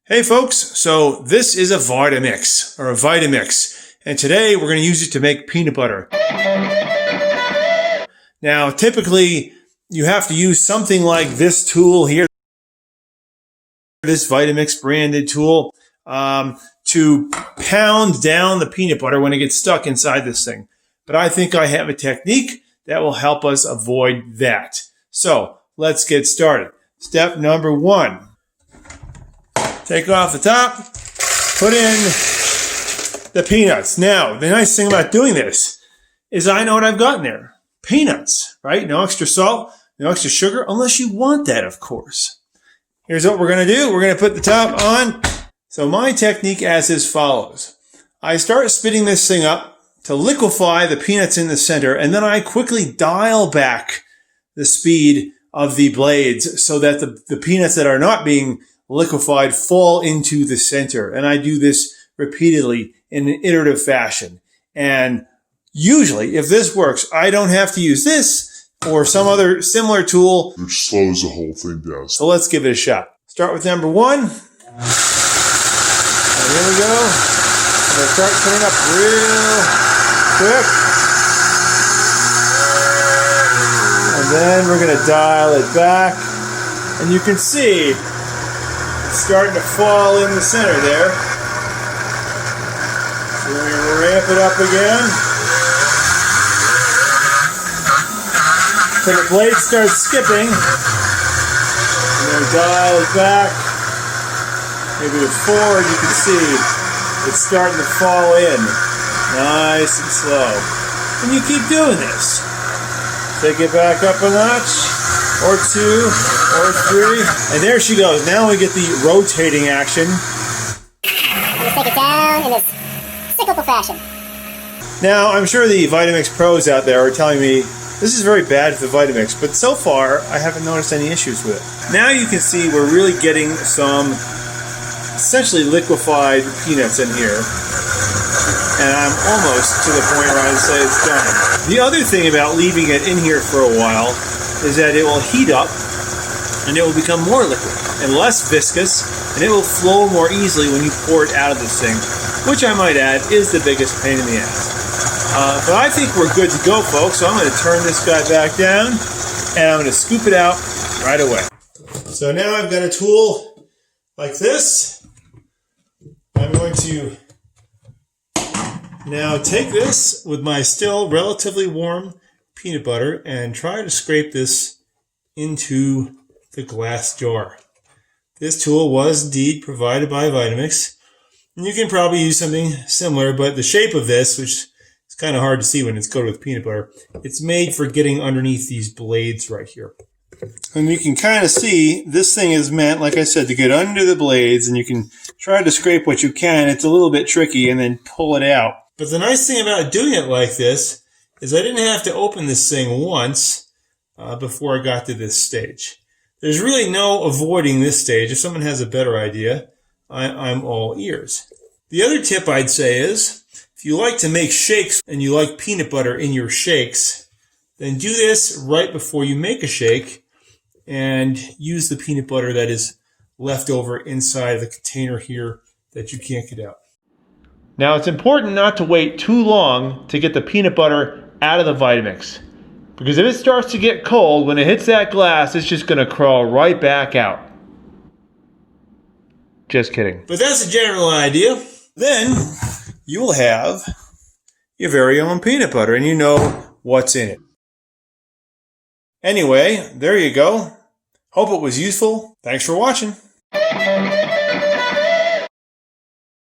Hey folks, so this is a Vitamix, or a Vitamix, and today we're going to use it to make peanut butter. Now, typically, you have to use something like this tool here, this Vitamix branded tool, to pound down the peanut butter when it gets stuck inside this thing. But I think I have a technique that will help us avoid that. So, let's get started. Step number 1. Take off the top, put in the peanuts. Now, the nice thing about doing this is I know what I've got in there. Peanuts, right? No extra salt, no extra sugar, unless you want that, of course. Here's what we're going to do. We're going to put the top on. So my technique as follows. I start spinning this thing up to liquefy the peanuts in the center, and then I quickly dial back the speed of the blades so that the peanuts that are not being liquefied fall into the center. And I do this repeatedly in an iterative fashion. And usually, if this works, I don't have to use this or some other similar tool. It slows the whole thing down. So let's give it a shot. Start with number 1. And here we go. I'm going to start turning up real quick. And then we're going to dial it back. And you can see it's starting to fall in the center there. So we're going to ramp it up again. So the blade starts skipping. And then dial it back. Maybe to 4, and you can see it's starting to fall in. Nice and slow. And you keep doing this. Take it back up a notch, or 2, or 3. And there she goes. Now we get the rotating action. Just take it down in this cyclical fashion. Now, I'm sure the Vitamix pros out there are telling me this is very bad for the Vitamix, but so far, I haven't noticed any issues with it. Now you can see we're really getting some essentially liquefied peanuts in here. And I'm almost to the point where I'd say it's done. The other thing about leaving it in here for a while is that it will heat up and it will become more liquid and less viscous, and it will flow more easily when you pour it out of this thing, which I might add is the biggest pain in the ass. But I think we're good to go, folks, so I'm going to turn this guy back down and I'm going to scoop it out right away. So now I've got a tool like this. I'm going to now take this with my still relatively warm peanut butter and try to scrape this into the glass jar. This tool was indeed provided by Vitamix. And you can probably use something similar, but the shape of this, which is kind of hard to see when it's coated with peanut butter, it's made for getting underneath these blades right here. And you can kind of see this thing is meant, like I said, to get under the blades, and you can try to scrape what you can. It's a little bit tricky, and then pull it out. But the nice thing about doing it like this is I didn't have to open this thing once before I got to this stage. There's really no avoiding this stage. If someone has a better idea, I'm all ears. The other tip I'd say is, if you like to make shakes and you like peanut butter in your shakes, then do this right before you make a shake and use the peanut butter that is left over inside the container here that you can't get out. Now, it's important not to wait too long to get the peanut butter out of the Vitamix, because if it starts to get cold, when it hits that glass, it's just going to crawl right back out. Just kidding. But that's a general idea. Then you will have your very own peanut butter, and you know what's in it. Anyway, there you go. Hope it was useful. Thanks for watching.